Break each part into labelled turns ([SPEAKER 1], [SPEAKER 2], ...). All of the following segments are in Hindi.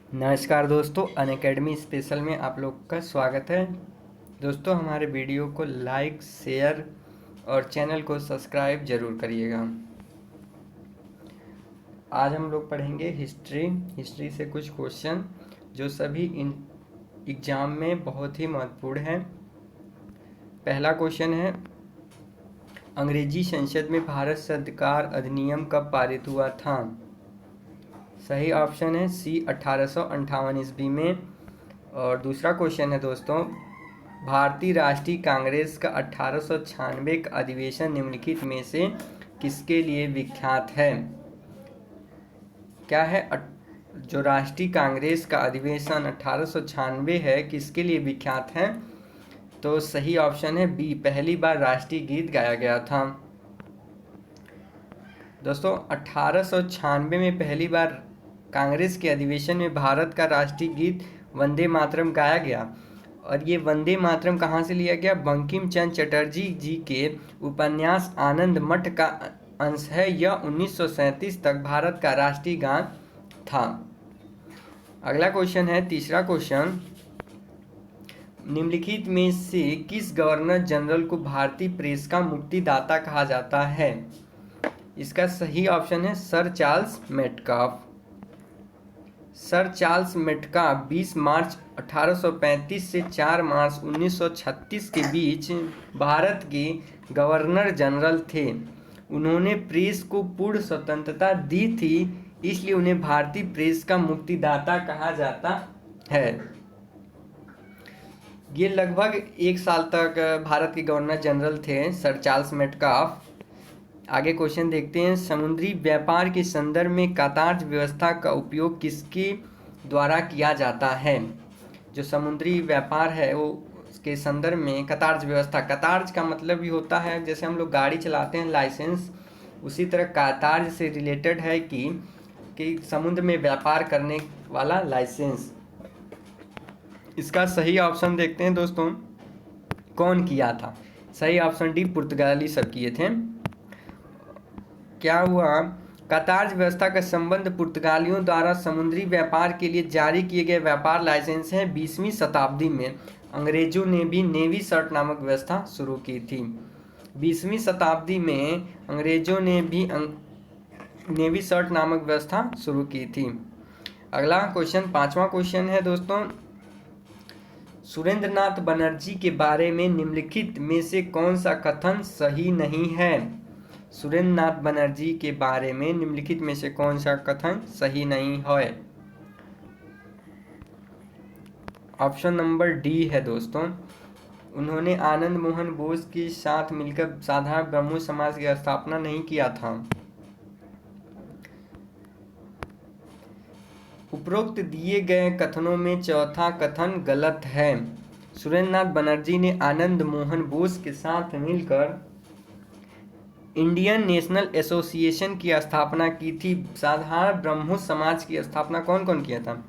[SPEAKER 1] नमस्कार दोस्तों, अनअकैडमी स्पेशल में आप लोग का स्वागत है। दोस्तों, हमारे वीडियो को लाइक, शेयर और चैनल को सब्सक्राइब ज़रूर करिएगा। आज हम लोग पढ़ेंगे हिस्ट्री से कुछ क्वेश्चन जो सभी एग्ज़ाम में बहुत ही महत्वपूर्ण है। पहला क्वेश्चन है, अंग्रेजी संसद में भारत सरकार अधिनियम कब पारित हुआ था? सही ऑप्शन है सी 1858 ईस्वी में। और दूसरा क्वेश्चन है दोस्तों, भारतीय राष्ट्रीय कांग्रेस का 1896 का अधिवेशन निम्नलिखित में से किसके लिए विख्यात है? क्या है जो राष्ट्रीय कांग्रेस का अधिवेशन 1896 है, किसके लिए विख्यात है? तो सही ऑप्शन है बी, पहली बार राष्ट्रीय गीत गाया गया था। दोस्तों, 1896 में पहली बार कांग्रेस के अधिवेशन में भारत का राष्ट्रीय गीत वंदे मातरम गाया गया। और ये वंदे मातरम कहाँ से लिया गया? बंकिम चंद्र चटर्जी जी के उपन्यास आनंद मठ का अंश है। यह 1937 तक भारत का राष्ट्रीय गान था। अगला क्वेश्चन है, तीसरा क्वेश्चन, निम्नलिखित में से किस गवर्नर जनरल को भारतीय प्रेस का मुक्तिदाता कहा जाता है? इसका सही ऑप्शन है sir Charles Metcalfe. Sir Charles Metcalfe 20 मार्च 1835 से 4 मार्च 1936 के बीच भारत के गवर्नर जनरल थे। उन्होंने प्रेस को पूर्ण स्वतंत्रता दी थी, इसलिए उन्हें भारतीय प्रेस का मुक्तिदाता कहा जाता है। ये लगभग 1 साल तक भारत के गवर्नर जनरल थे सर चार्ल्स मेटकाफ। आगे क्वेश्चन देखते हैं, समुद्री व्यापार के संदर्भ में कातार्ज व्यवस्था का उपयोग किसके द्वारा किया जाता है? जो समुद्री व्यापार है वो उसके संदर्भ में कातार्ज व्यवस्था, कातार्ज का मतलब भी होता है जैसे हम लोग गाड़ी चलाते हैं लाइसेंस, उसी तरह कातार्ज से रिलेटेड है कि समुद्र में व्यापार करने वाला लाइसेंस। इसका सही ऑप्शन देखते हैं दोस्तों, कौन किया था? सही ऑप्शन डी, पुर्तगाली सब किए थे। क्या हुआ? कातार्ज व्यवस्था का संबंध पुर्तगालियों द्वारा समुद्री व्यापार के लिए जारी किए गए व्यापार लाइसेंस हैं। 20वीं शताब्दी में अंग्रेजों ने भी नेवी सर्ट नामक व्यवस्था शुरू की थी। 20वीं शताब्दी में अंग्रेजों ने भी नेवी सर्ट नामक व्यवस्था शुरू की थी। अगला क्वेश्चन, पांचवा क्वेश्चन है दोस्तों, सुरेंद्रनाथ बनर्जी के बारे में निम्नलिखित में से कौन सा कथन सही नहीं है? सुरेंद्रनाथ बनर्जी के बारे में निम्नलिखित में से कौन सा कथन सही नहीं है? ऑप्शन नंबर डी है दोस्तों, उन्होंने आनंद मोहन बोस के साथ मिलकर साधारण ब्रह्मो समाज की स्थापना नहीं किया था। उपरोक्त दिए गए कथनों में चौथा कथन गलत है। सुरेंद्रनाथ बनर्जी ने आनंद मोहन बोस के साथ मिलकर इंडियन नेशनल एसोसिएशन की स्थापना की थी। साधारण ब्रह्मो समाज की स्थापना कौन कौन किया था?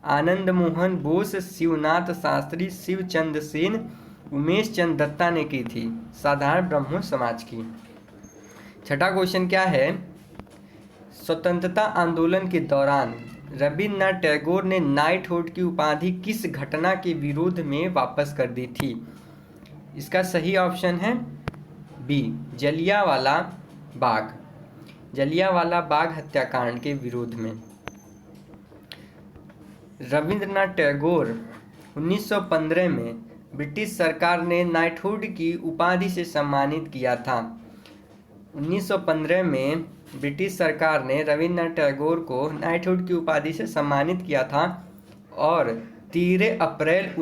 [SPEAKER 1] आनंद मोहन बोस, शिवनाथ शास्त्री, शिवचंद्र सेन, उमेश चंद्र दत्ता ने की थी साधारण ब्रह्मो समाज की। छठा क्वेश्चन क्या है, स्वतंत्रता आंदोलन के दौरान रविन्द्रनाथ टैगोर ने नाइटहुड की उपाधि किस घटना के विरोध में वापस कर दी थी? इसका सही ऑप्शन है बी, जलियांवाला बाग, जलियांवाला बाग हत्याकांड के विरोध में। रविंद्रनाथ टैगोर 1915 में ब्रिटिश सरकार ने नाइटहुड की उपाधि से सम्मानित किया था। 1915 में ब्रिटिश सरकार ने रविंद्रनाथ टैगोर को नाइटहुड की उपाधि से सम्मानित किया था और 13 अप्रैल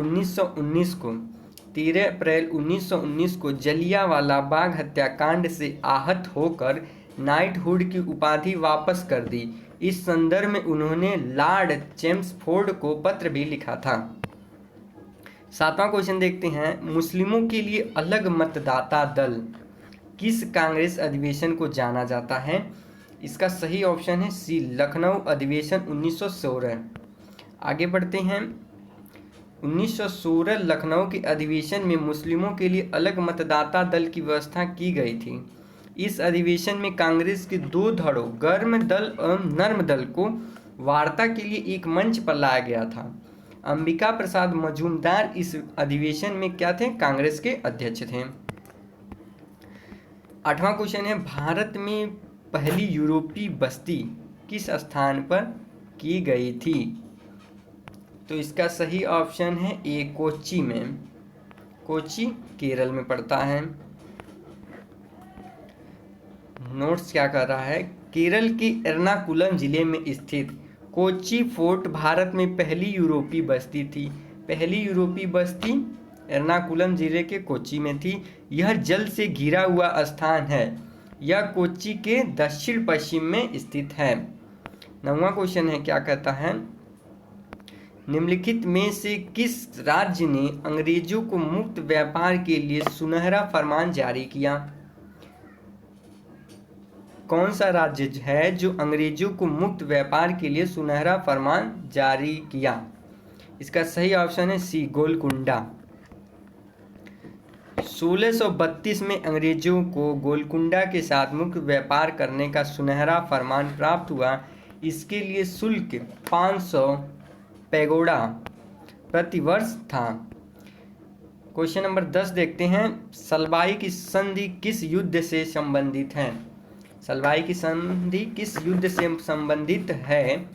[SPEAKER 1] 1919 को जलियांवाला बाग हत्याकांड से आहत होकर नाइटहुड की उपाधि वापस कर दी। इस संदर्भ में उन्होंने लॉर्ड चेम्सफोर्ड को पत्र भी लिखा था। सातवां क्वेश्चन देखते हैं, मुस्लिमों के लिए अलग मतदाता दल किस कांग्रेस अधिवेशन को जाना जाता है? इसका सही ऑप्शन है सी, लखनऊ अधिवेशन 1916। आगे बढ़ते हैं, 1916 लखनऊ के अधिवेशन में मुस्लिमों के लिए अलग मतदाता दल की व्यवस्था की गई थी। इस अधिवेशन में कांग्रेस के 2 धड़ों गर्म दल एवं नर्म दल को वार्ता के लिए एक मंच पर लाया गया था। अंबिका प्रसाद मजूमदार इस अधिवेशन में क्या थे? कांग्रेस के अध्यक्ष थे। 8वां क्वेश्चन है, भारत में पहली यूरोपीय बस्ती किस स्थान पर की गई थी? तो इसका सही ऑप्शन है ए, कोच्चि में। कोच्चि केरल में पड़ता है। नोट्स क्या कर रहा है, केरल के एर्नाकुलम जिले में स्थित कोच्चि फोर्ट भारत में पहली यूरोपीय बस्ती थी। पहली यूरोपीय बस्ती एर्नाकुलम जिले के कोच्चि में थी। यह जल से घिरा हुआ स्थान है। यह कोच्चि के दक्षिण पश्चिम में स्थित है। 9वां क्वेश्चन है, क्या कहता है, निम्नलिखित में से किस राज्य ने अंग्रेजों को मुक्त व्यापार के लिए सुनहरा फरमान जारी किया? कौन सा राज्य है जो अंग्रेजों को मुक्त व्यापार के लिए सुनहरा फरमान जारी किया? इसका सही ऑप्शन है सी, गोलकुंडा। 1632 में अंग्रेजों को गोलकुंडा के साथ मुक्त व्यापार करने का सुनहरा फरमान प्राप्त हुआ। इसके लिए शुल्क 500 पैगोडा प्रतिवर्ष था। क्वेश्चन नंबर 10 देखते हैं, सलवाई की संधि किस युद्ध से संबंधित है? सलवाई की संधि किस युद्ध से संबंधित है?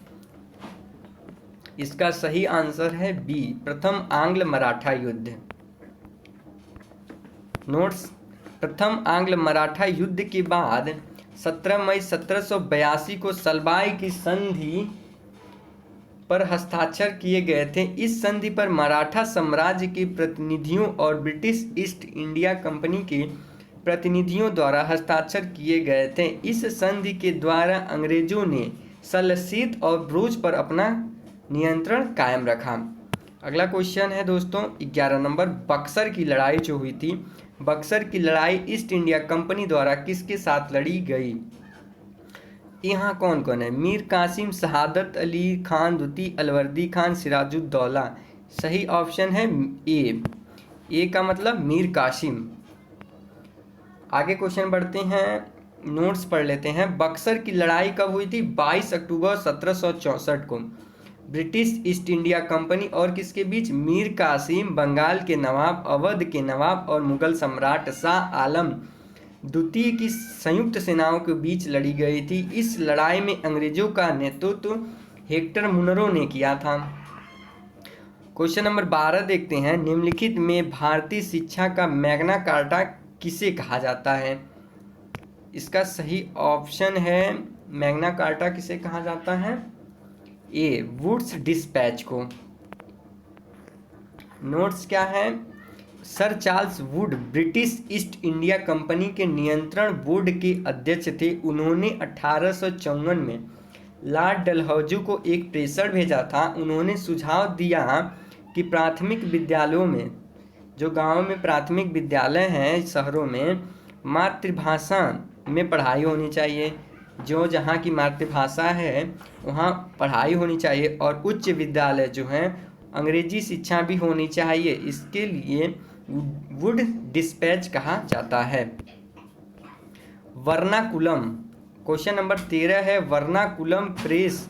[SPEAKER 1] इसका सही आंसर है बी, प्रथम आंग्ल मराठा युद्ध। नोट्स, प्रथम आंग्ल मराठा युद्ध के बाद 17 मई 1782 को सलवाई की संधि पर हस्ताक्षर किए गए थे। इस संधि पर मराठा साम्राज्य के प्रतिनिधियों और ब्रिटिश ईस्ट इंडिया कंपनी के प्रतिनिधियों द्वारा हस्ताक्षर किए गए थे। इस संधि के द्वारा अंग्रेजों ने सलसीत और भरूच पर अपना नियंत्रण कायम रखा। अगला क्वेश्चन है दोस्तों 11 नंबर, बक्सर की लड़ाई जो हुई थी, बक्सर की लड़ाई ईस्ट इंडिया कंपनी द्वारा किसके साथ लड़ी गई? यहाँ कौन कौन है? मीर कासिम, शहादत अली खान द्वितीय, अलवर्दी खान, सिराजुद्दौला। सही ऑप्शन है ए, ए का मतलब मीर कासिम। आगे क्वेश्चन बढ़ते हैं, नोट्स पढ़ लेते हैं। बक्सर की लड़ाई कब हुई थी? 22 अक्टूबर 1764 को ब्रिटिश ईस्ट इंडिया कंपनी और किसके बीच? मीर कासिम, बंगाल के नवाब, अवध के नवाब और मुगल सम्राट शाह आलम द्वितीय की संयुक्त सेनाओं के बीच लड़ी गई थी। इस लड़ाई में अंग्रेजों का नेतृत्व हेक्टर मुनरो ने किया था। क्वेश्चन नंबर 12 देखते हैं, निम्नलिखित में भारतीय शिक्षा का मैग्ना कार्टा किसे कहा जाता है? इसका सही ऑप्शन है, मैग्ना कार्टा किसे कहा जाता है? ए, वुड्स डिस्पैच को। नोट्स क्या है, sir Charles Wood British east India company के नियंत्रण बोर्ड के अध्यक्ष थे। उन्होंने 1854 में लॉर्ड डलहौजी को एक प्रेषण भेजा था। उन्होंने सुझाव दिया कि प्राथमिक विद्यालयों में, जो गांव में प्राथमिक विद्यालय हैं शहरों में, मातृभाषा में पढ़ाई होनी चाहिए। जो जहाँ की मातृभाषा है वहाँ पढ़ाई होनी चाहिए और उच्च विद्यालय जो हैं अंग्रेजी शिक्षा भी होनी चाहिए। इसके लिए वुड डिस्पैच कहा जाता है। वर्नाकुलम, क्वेश्चन नंबर 13 है, वर्नाकुलम प्रेस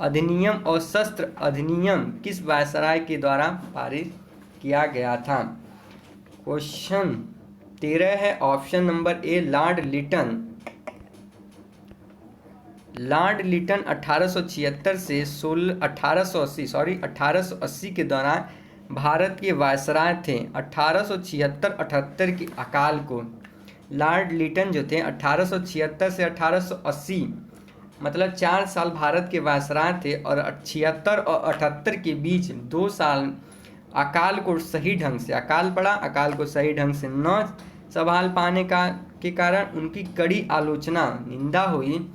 [SPEAKER 1] अधिनियम और शस्त्र अधिनियम किस वायसराय के द्वारा पारित किया गया था? क्वेश्चन 13 है, option number A, Lord Lytton. Lord Lytton 1876 से 1880 के दौरान भारत के वायसराय थे। 1876-78 के अकाल को लॉर्ड लिटन जो थे 1876 से 1880 मतलब 4 साल भारत के वायसराय थे और 76 और 78 के बीच 2 साल अकाल को सही ढंग से, अकाल पड़ा, अकाल को सही ढंग से न संभाल पाने के कारण उनकी कड़ी आलोचना, निंदा हुई।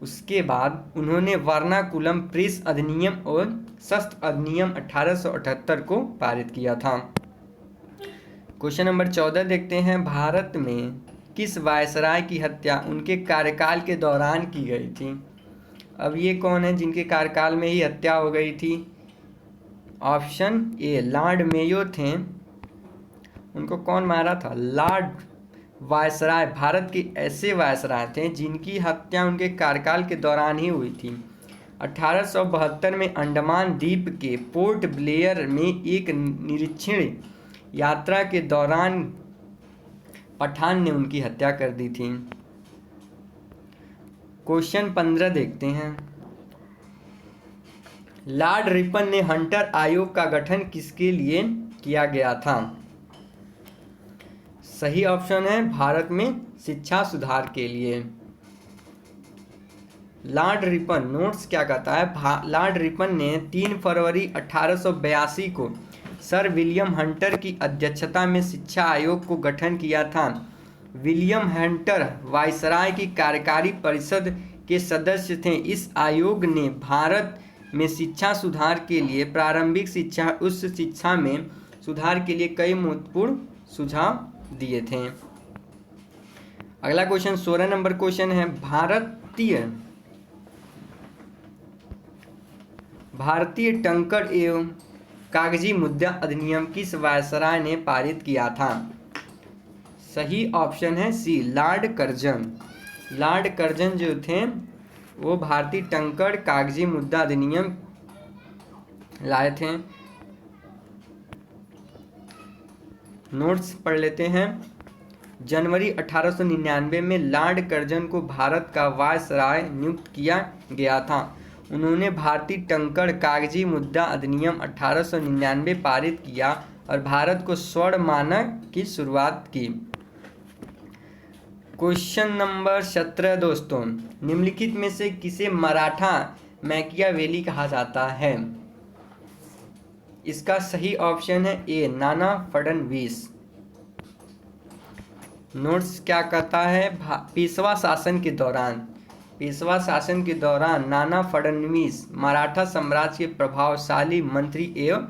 [SPEAKER 1] उसके बाद उन्होंने वर्नाकुलम प्रेस अधिनियम और शस्त्र अधिनियम 1878 को पारित किया था। क्वेश्चन नंबर 14 देखते हैं, भारत में किस वायसराय की हत्या उनके कार्यकाल के दौरान की गई थी? अब ये कौन है जिनके कार्यकाल में ही हत्या हो गई थी? ऑप्शन ए, लॉर्ड मेयो थे। उनको कौन मारा था? लॉर्ड वायसराय भारत के ऐसे वायसराय थे जिनकी हत्या उनके कार्यकाल के दौरान ही हुई थी। 1872 में अंडमान द्वीप के पोर्ट ब्लेयर में एक निरीक्षण यात्रा के दौरान पठान ने उनकी हत्या कर दी थी। क्वेश्चन 15 देखते हैं। लॉर्ड रिपन ने हंटर आयोग का गठन किसके लिए किया गया था? सही ऑप्शन है भारत में शिक्षा सुधार के लिए। लॉर्ड रिपन, नोट्स क्या कहता है, लॉर्ड रिपन ने 3 फरवरी 1882 को सर विलियम हंटर की अध्यक्षता में शिक्षा आयोग को गठन किया था। विलियम हंटर वायसराय की कार्यकारी परिषद के सदस्य थे। इस आयोग ने भारत में शिक्षा सुधार के लिए, प्रारंभिक शिक्षा, उच्च शिक्षा में सुधार के लिए कई महत्वपूर्ण सुझाव दिए थे। अगला क्वेश्चन 16 नंबर क्वेश्चन है, भारतीय टंकण एवं कागजी मुद्रा अधिनियम किस वायसराय ने पारित किया था? सही ऑप्शन है सी, लॉर्ड कर्जन। लॉर्ड कर्जन जो थे वो भारतीय टंकण कागजी मुद्रा अधिनियम लाए थे। नोट्स पढ़ लेते हैं। जनवरी 1899 में लॉर्ड कर्जन को भारत का वायसराय नियुक्त किया गया था। उन्होंने भारतीय टंकण कागजी मुद्रा अधिनियम 1899 पारित किया और भारत को स्वर्ण मानक की शुरुआत की। क्वेश्चन नंबर 17 दोस्तों, निम्नलिखित में से किसे मराठा मैकियावेली कहा जाता है? इसका सही ऑप्शन है ए, नाना फडणवीस। नोट्स क्या कहता है, पेशवा शासन के दौरान नाना फडणवीस मराठा साम्राज्य के प्रभावशाली मंत्री एवं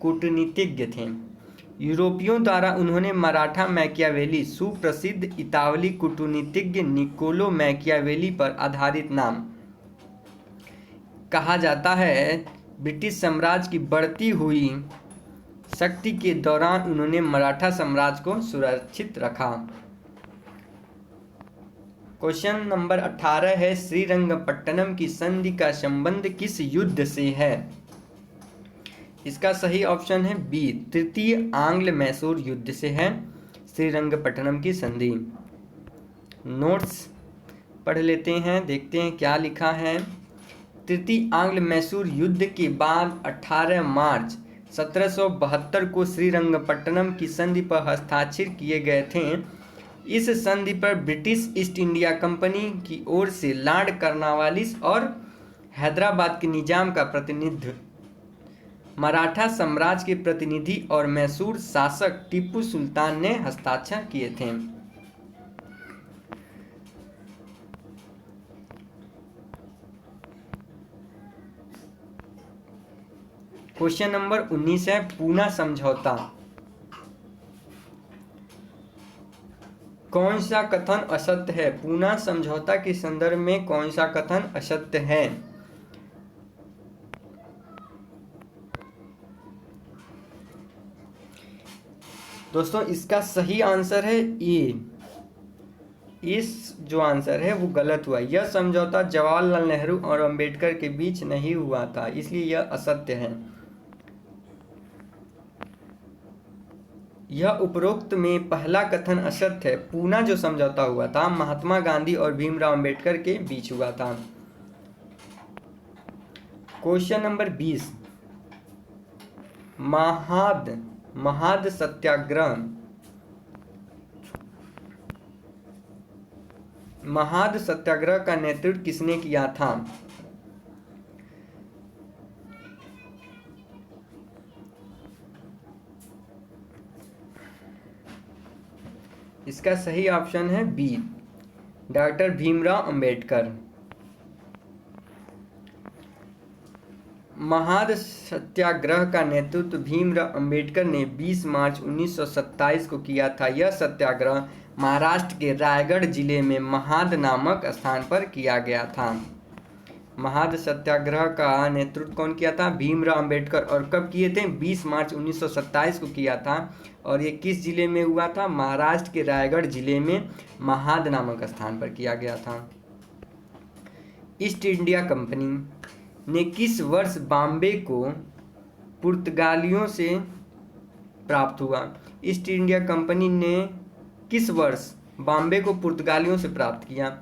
[SPEAKER 1] कूटनीतिज्ञ थे। यूरोपियों द्वारा उन्होंने मराठा मैकियावेली सुप्रसिद्ध इतालवी कूटनीतिज्ञ निकोलो मैकियावेली पर आधारित नाम कहा जाता है। ब्रिटिश साम्राज्य की बढ़ती हुई शक्ति के दौरान उन्होंने मराठा साम्राज्य को सुरक्षित रखा। क्वेश्चन नंबर 18 है, श्रीरंगपट्टनम की संधि का संबंध किस युद्ध से है? इसका सही ऑप्शन है बी, तृतीय आंग्ल मैसूर युद्ध से है श्रीरंगपट्टनम की संधि। नोट्स पढ़ लेते हैं, देखते हैं क्या लिखा है। तृतीय आंग्ल मैसूर युद्ध के बाद 18 मार्च 1772 को श्रीरंगपट्टनम की संधि पर हस्ताक्षर किए गए थे। इस संधि पर ब्रिटिश ईस्ट इंडिया कंपनी की ओर से लॉर्ड कॉर्नवालिस और हैदराबाद के निजाम का प्रतिनिधित्व, मराठा साम्राज्य के प्रतिनिधि और मैसूर शासक टीपू सुल्तान ने हस्ताक्षर किए थे। क्वेश्चन नंबर 19 है, पूना समझौता। कौन सा कथन असत्य है? पूना समझौता के संदर्भ में कौन सा कथन असत्य है? दोस्तों इसका सही आंसर है ए। इस जो आंसर है वो गलत हुआ। यह समझौता जवाहरलाल नेहरू और अंबेडकर के बीच नहीं हुआ था, इसलिए यह असत्य है। यह उपरोक्त में पहला कथन असत्य है। पूना जो समझौता हुआ था महात्मा गांधी और भीमराव अंबेडकर के बीच हुआ था। क्वेश्चन नंबर 20, महाद सत्याग्रह। महाद सत्याग्रह का नेतृत्व किसने किया था? इसका सही ऑप्शन है बी, डॉक्टर भीमराव अंबेडकर। महाद सत्याग्रह का नेतृत्व भीमराव अंबेडकर ने 20 मार्च 1927 को किया था। यह सत्याग्रह महाराष्ट्र के रायगढ़ जिले में महाद नामक स्थान पर किया गया था। महाद सत्याग्रह का नेतृत्व कौन किया था? भीमराव अंबेडकर। और कब किए थे? 20 मार्च 1927 को किया था। और ये किस जिले में हुआ था? महाराष्ट्र के रायगढ़ जिले में महाद नामक स्थान पर किया गया था। East India company. ने किस वर्ष बॉम्बे को पुर्तगालियों से प्राप्त हुआ? ईस्ट इंडिया कंपनी ने किस वर्ष बॉम्बे को पुर्तगालियों से प्राप्त किया?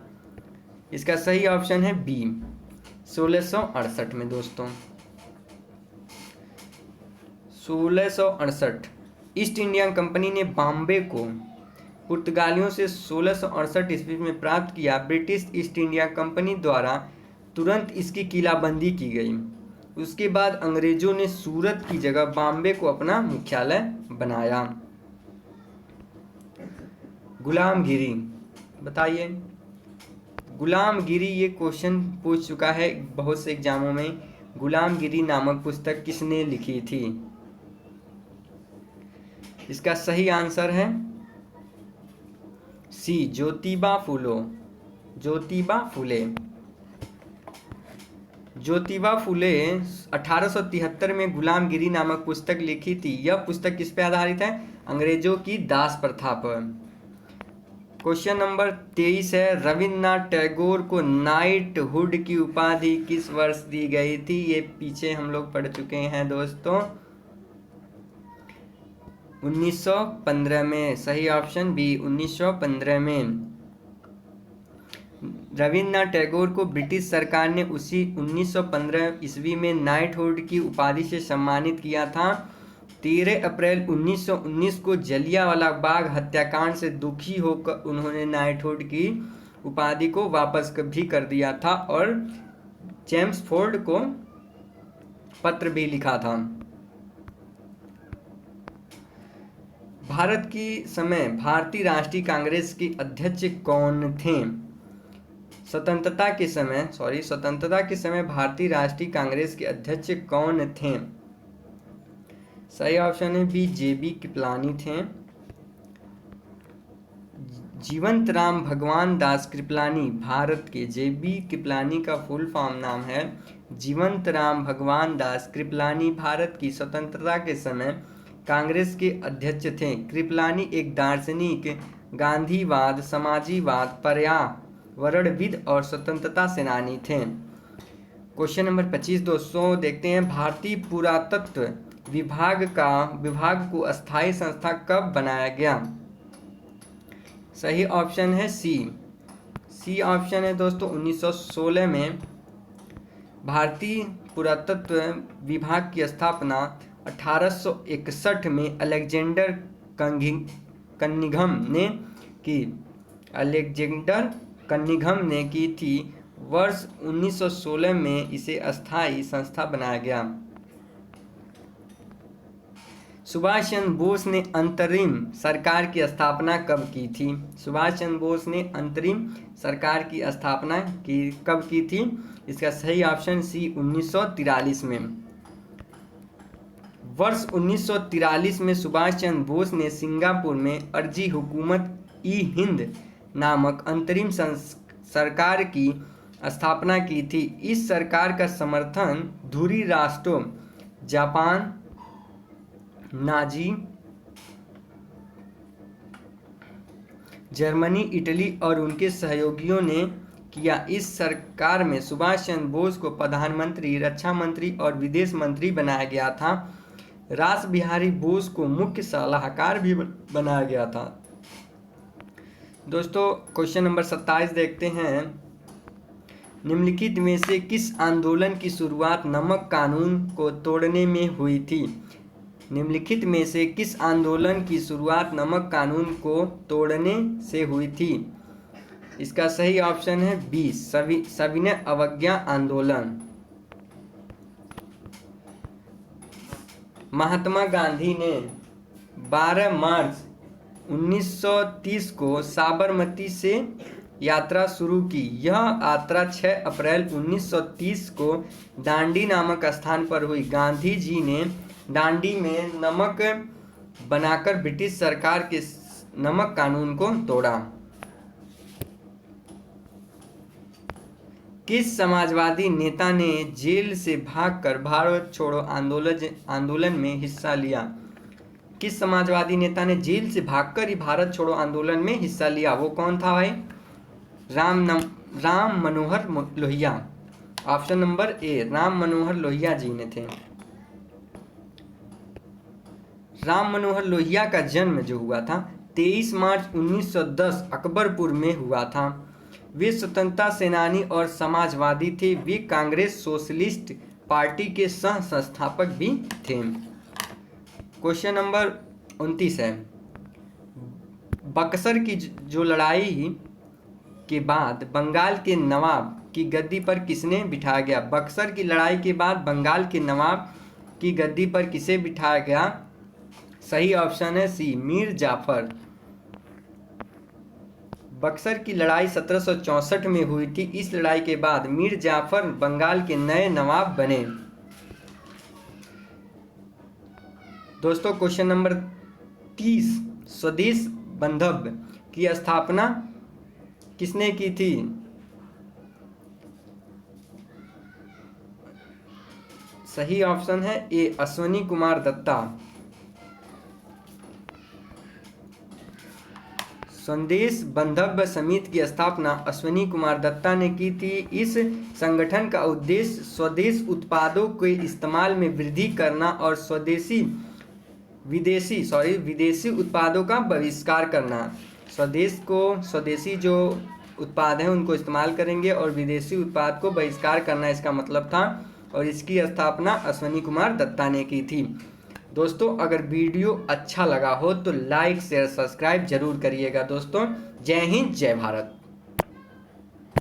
[SPEAKER 1] इसका सही ऑप्शन है बी, 1668 में दोस्तों। 1668 ईस्ट इंडिया कंपनी ने बॉम्बे को पुर्तगालियों से 1668 ईस्वी में प्राप्त किया। ब्रिटिश ईस्ट इंडिया कंपनी द्वारा तुरंत इसकी किलाबंदी की गई। उसके बाद अंग्रेजों ने सूरत की जगह बॉम्बे को अपना मुख्यालय बनाया। गुलामगिरी बताइए। गुलामगिरी ये क्वेश्चन पूछ चुका है बहुत से एग्जामों में। गुलामगिरी नामक पुस्तक किसने लिखी थी? इसका सही आंसर है सी, ज्योतिबा फुले। ज्योतिबा फुले 1873 में गुलामगिरी नामक पुस्तक लिखी थी। यह पुस्तक किस पे आधारित है? अंग्रेजों की दास प्रथा पर। क्वेश्चन नंबर 23 है, रविन्द्रनाथ टैगोर को नाइटहुड की उपाधि किस वर्ष दी गई थी? ये पीछे हम लोग पढ़ चुके हैं दोस्तों, 1915 में। सही ऑप्शन बी, 1915 में रविन्द्रनाथ टैगोर को ब्रिटिश सरकार ने उसी 1915 ईस्वी में नाइटहुड की उपाधि से सम्मानित किया था। 13 अप्रैल 1919 को जलियांवाला बाग हत्याकांड से दुखी होकर उन्होंने नाइटहुड की उपाधि को वापस भी कर दिया था और चेम्सफोर्ड को पत्र भी लिखा था। भारत की समय भारतीय राष्ट्रीय कांग्रेस के अध्यक्ष कौन थे? स्वतंत्रता के समय भारतीय राष्ट्रीय कांग्रेस के अध्यक्ष कौन थे? सही ऑप्शन है बी, जेबी कृपलानी थे। जीवंत राम भगवान दास कृपलानी भारत के, जेबी कृपलानी का फुल फॉर्म नाम है जीवंत राम भगवान दास कृपलानी भारत की स्वतंत्रता के समय कांग्रेस के अध्यक्ष थे। कृपलानी एक दार्शनिक, गांधीवाद, समाजीवाद, पर्यावरणविद और स्वतंत्रता सेनानी थे। क्वेश्चन नंबर 25 दोस्तों देखते हैं, भारतीय पुरातत्व विभाग को अस्थायी संस्था कब बनाया गया? सही ऑप्शन है सी ऑप्शन है दोस्तों, 1916 में भारतीय पुरातत्व विभाग की स्थापना 1861 में अलेक्जेंडर कनिंघम ने की थी। वर्ष 1916 में इसे अस्थायी संस्था बनाया गया। सुभाष चंद्र बोस ने अंतरिम सरकार की स्थापना कब की थी? सुभाष चंद्र बोस ने अंतरिम सरकार की स्थापना कब की थी? इसका सही ऑप्शन सी, 1943 में। वर्ष 1943 में सुभाष चंद्र बोस ने सिंगापुर में अर्जी हुकूमत ई हिंद नामक अंतरिम सरकार की स्थापना की थी। इस सरकार का समर्थन धुरी राष्ट्रों जापान, नाजी, जर्मनी, इटली और उनके सहयोगियों ने किया। इस सरकार में सुभाष चंद्र बोस को प्रधानमंत्री, रक्षा मंत्री और विदेश मंत्री बनाया गया था। रास बिहारी बोस को मुख्य सलाहकार भी बनाया गया था। दोस्तों क्वेश्चन नंबर 27 देखते हैं, निम्नलिखित में से किस आंदोलन की शुरुआत नमक कानून को तोड़ने में हुई थी? निम्नलिखित में से किस आंदोलन की शुरुआत नमक कानून को तोड़ने से हुई थी? इसका सही ऑप्शन है बी, सविनय अवज्ञा आंदोलन। महात्मा गांधी ने 12 मार्च 1930 को साबरमती से यात्रा शुरू की। यह यात्रा 6 अप्रैल 1930 को दांडी नामक स्थान पर हुई। गांधी जी ने दांडी में नमक बनाकर ब्रिटिश सरकार के नमक कानून को तोड़ा। किस समाजवादी नेता ने जेल से भागकर भारत छोड़ो आंदोलन में हिस्सा लिया? किस समाजवादी नेता ने जेल से भागकर ही भारत छोड़ो आंदोलन में हिस्सा लिया? वो कौन था भाई? Ram Manohar Lohia. Option number A Ram Manohar Lohia ji ने थे। राम मनोहर लोहिया का जन्म जो हुआ था 23 मार्च 1910 अकबरपुर में हुआ था। वे स्वतंत्रता सेनानी और समाजवादी थे। वे कांग्रेस सोशलिस्ट पार्टी के सह संस्थापक भी थे। क्वेश्चन नंबर 29 है, बक्सर की जो लड़ाई के बाद बंगाल के नवाब की गद्दी पर किसने बिठाया गया? बक्सर की लड़ाई के बाद बंगाल के नवाब की गद्दी पर किसे बिठाया गया? सही ऑप्शन है सी मीर जाफर। बक्सर की लड़ाई 1764 में हुई थी। इस लड़ाई के बाद मीर जाफर बंगाल के नए नवाब बने। दोस्तों क्वेश्चन नंबर 30, स्वदेश बंधव की स्थापना किसने की थी? सही ऑप्शन है ए अश्वनी कुमार दत्ता। स्वदेश बंधव समिति की स्थापना अश्वनी कुमार दत्ता ने की थी। इस संगठन का उद्देश्य स्वदेश उत्पादों के इस्तेमाल में वृद्धि करना और विदेशी उत्पादों का बहिष्कार करना। स्वदेशी जो उत्पाद हैं उनको इस्तेमाल करेंगे और विदेशी उत्पाद को बहिष्कार करना इसका मतलब था। और इसकी स्थापना अश्वनी कुमार दत्ता ने की थी। दोस्तों अगर वीडियो अच्छा लगा हो तो लाइक शेयर सब्सक्राइब जरूर करिएगा दोस्तों। जय हिंद जय भारत।